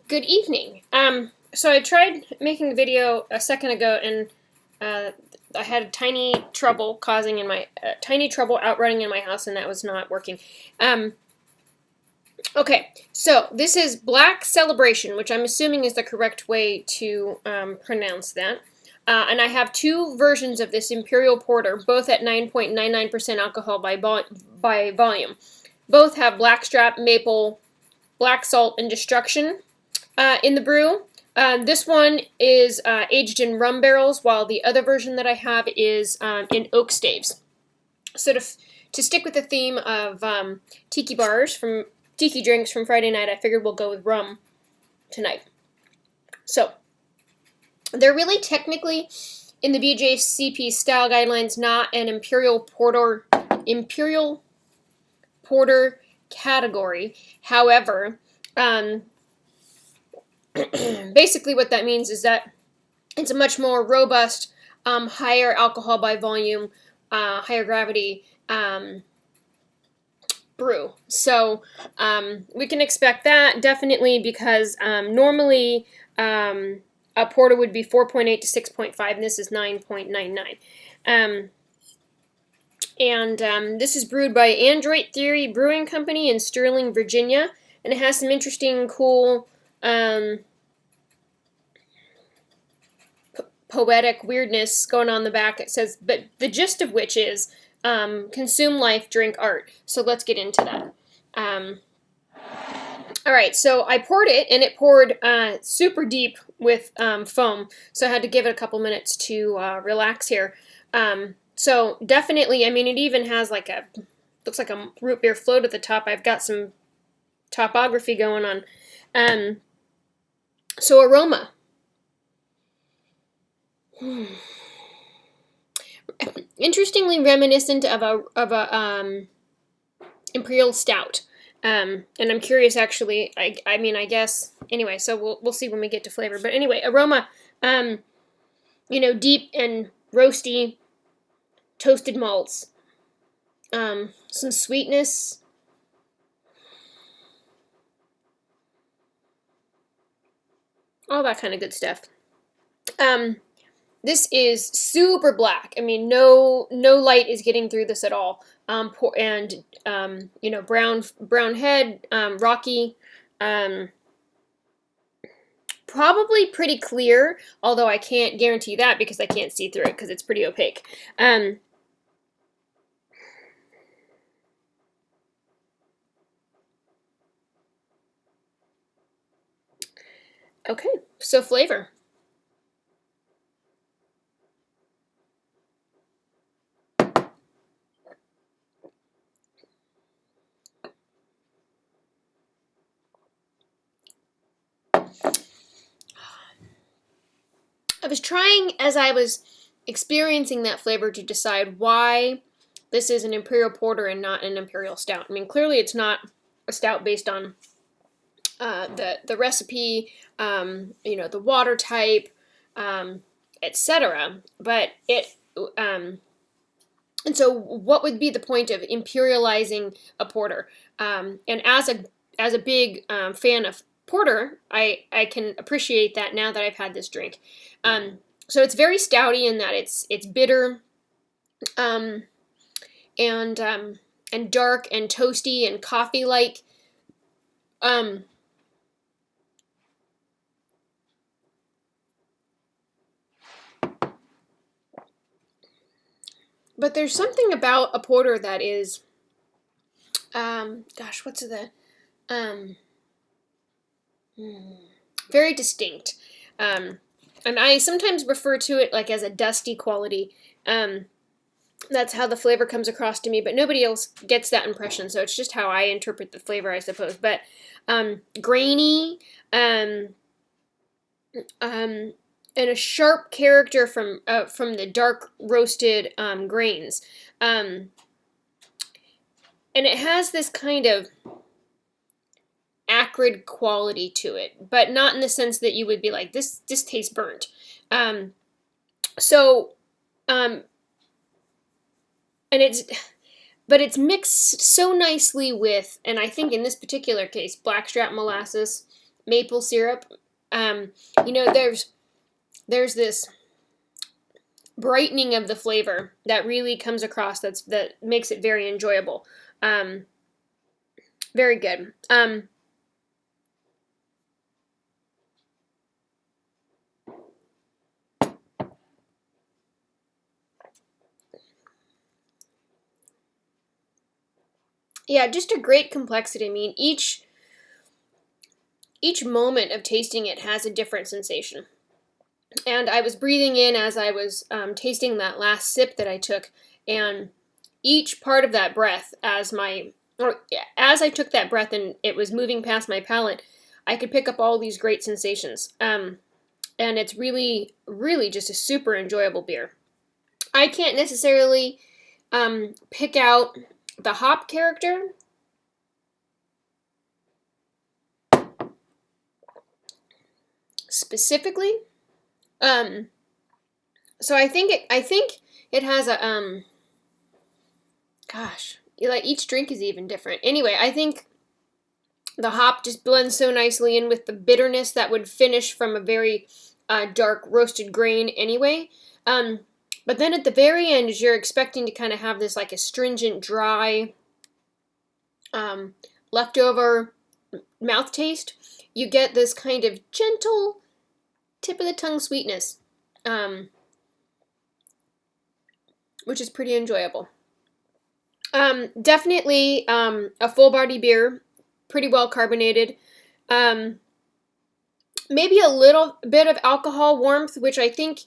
Good evening. So I tried making the video a second ago, and I had tiny trouble outrunning in my house, and that was not working. Okay, so this is Black Celebration, which I'm assuming is the correct way to pronounce that. And I have two versions of this Imperial Porter, both at 9.99% alcohol by volume. Both have blackstrap, maple, black salt, and destruction in the brew. This one is aged in rum barrels, while the other version that I have is in oak staves. So to stick with the theme of tiki drinks from Friday night, I figured we'll go with rum tonight. So they're really technically in the BJCP style guidelines not an Imperial Porter category. However, basically what that means is that it's a much more robust, higher alcohol by volume, higher gravity brew. So we can expect that definitely, because normally a porter would be 4.8 to 6.5, and this is 9.99. This is brewed by Androit Brewing Company in Sterling, Virginia, and it has some interesting, cool, poetic weirdness going on in the back. It says, but the gist of which is consume life, drink art. So let's get into that. All right, so I poured it, and it poured super deep with foam, so I had to give it a couple minutes to relax here. So definitely, I mean, it even has looks like a root beer float at the top. I've got some topography going on. So aroma. Interestingly reminiscent of a Imperial Stout. And I'm curious, actually. I mean, I guess anyway. So we'll see when we get to flavor. But anyway, aroma. Deep and roasty, toasted malts. Some sweetness. All that kind of good stuff. This is super black. I mean, no light is getting through this at all. Brown head, rocky, probably pretty clear, although I can't guarantee that because I can't see through it because it's pretty opaque. Okay, so flavor. I was trying, as I was experiencing that flavor, to decide why this is an Imperial Porter and not an Imperial Stout. I mean, clearly it's not a stout based on the recipe, the water type, etc. But and so what would be the point of imperializing a porter? And as a big fan of porter, I can appreciate that now that I've had this drink. So it's very stouty in that it's bitter, and dark and toasty and coffee-like. But there's something about a porter that is, what's the, very distinct. And I sometimes refer to it like as a dusty quality. That's how the flavor comes across to me, but nobody else gets that impression, so it's just how I interpret the flavor, I suppose. But grainy, and a sharp character from the dark roasted grains, and it has this kind of acrid quality to it, but not in the sense that you would be like, this tastes burnt. But it's mixed so nicely with, and I think in this particular case, blackstrap molasses, maple syrup. You know, there's this brightening of the flavor that really comes across. That makes it very enjoyable. Very good. Yeah, just a great complexity. I mean, each moment of tasting it has a different sensation. And I was breathing in as I was tasting that last sip that I took, and each part of that breath, as I took that breath and it was moving past my palate, I could pick up all these great sensations. And it's really, really just a super enjoyable beer. I can't necessarily pick out the hop character. Specifically, so I think it has a gosh, like each drink is even different. Anyway, I think the hop just blends so nicely in with the bitterness that would finish from a very dark roasted grain anyway. But then at the very end, as you're expecting to kind of have this like astringent, dry, leftover mouth taste, you get this kind of gentle tip of the tongue sweetness, which is pretty enjoyable. Definitely a full body beer, pretty well carbonated. Maybe a little bit of alcohol warmth, which I think,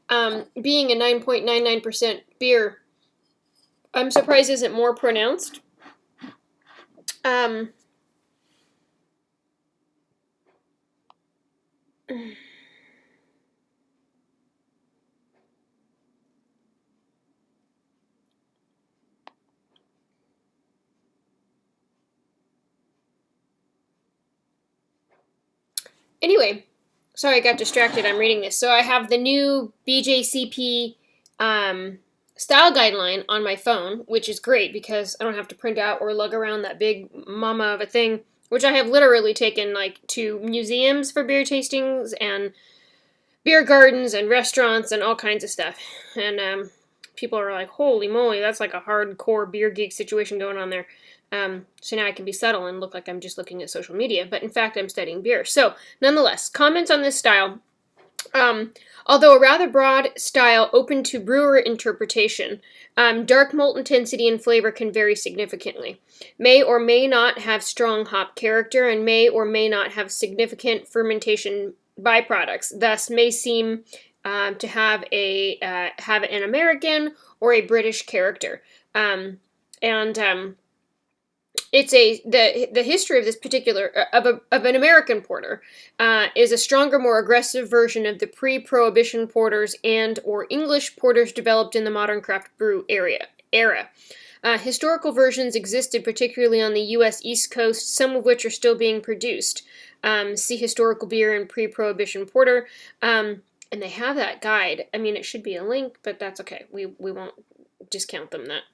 being a 9.99% beer, I'm surprised isn't more pronounced. Anyway, sorry I got distracted. I'm reading this. So I have the new BJCP style guideline on my phone, which is great because I don't have to print out or lug around that big mama of a thing, which I have literally taken like to museums for beer tastings and beer gardens and restaurants and all kinds of stuff. And people are like, holy moly, that's like a hardcore beer geek situation going on there. So now I can be subtle and look like I'm just looking at social media, but in fact I'm studying beer. So nonetheless, comments on this style. Although a rather broad style open to brewer interpretation, dark malt intensity and flavor can vary significantly. May or may not have strong hop character and may or may not have significant fermentation byproducts, thus may seem to have an American or a British character. It's the history of this particular of an American porter is a stronger, more aggressive version of the pre-Prohibition porters and or English porters developed in the modern craft brew era. Historical versions existed particularly on the U.S. East Coast, some of which are still being produced. See historical beer and pre-Prohibition porter, and they have that guide. I mean, it should be a link, but that's okay. We won't discount them that.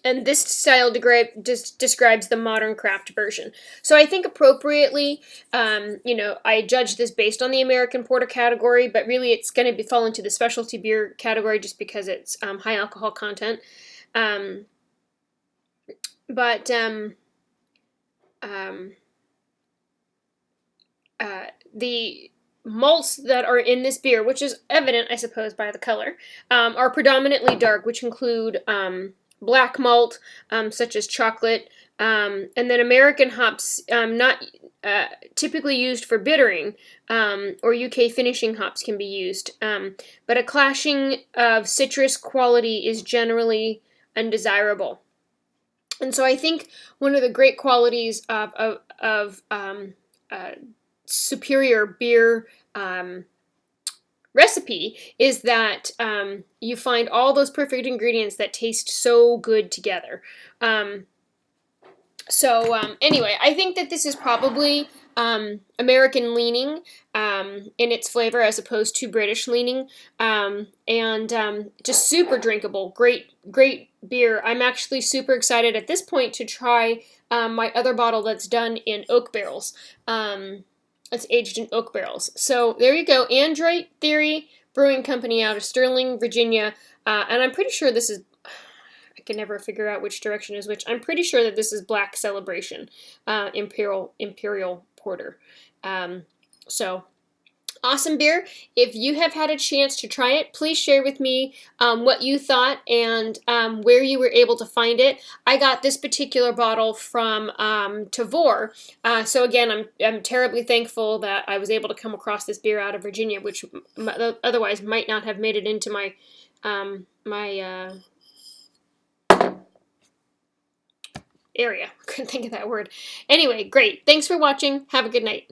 And this style describes the modern craft version. So I think appropriately, I judge this based on the American porter category, but really it's going to fall into the specialty beer category just because it's high alcohol content. The malts that are in this beer, which is evident, I suppose, by the color, are predominantly dark, which include black malt, such as chocolate, and then American hops, not typically used for bittering, or UK finishing hops can be used, but a clashing of citrus quality is generally undesirable. And so I think one of the great qualities of superior beer recipe is that you find all those perfect ingredients that taste so good together. Anyway, I think that this is probably American leaning in its flavor as opposed to British leaning, and just super drinkable. Great beer. I'm actually super excited at this point to try my other bottle that's done in oak barrels. It's aged in oak barrels. So there you go. Androit Theory Brewing Company out of Sterling, Virginia. And I'm pretty sure this is, I can never figure out which direction is which. I'm pretty sure that this is Black Celebration, Imperial Porter. So awesome beer. If you have had a chance to try it, please share with me what you thought and where you were able to find it. I got this particular bottle from Tavour. So again, I'm terribly thankful that I was able to come across this beer out of Virginia, which otherwise might not have made it into my area. Couldn't think of that word. Anyway, great. Thanks for watching. Have a good night.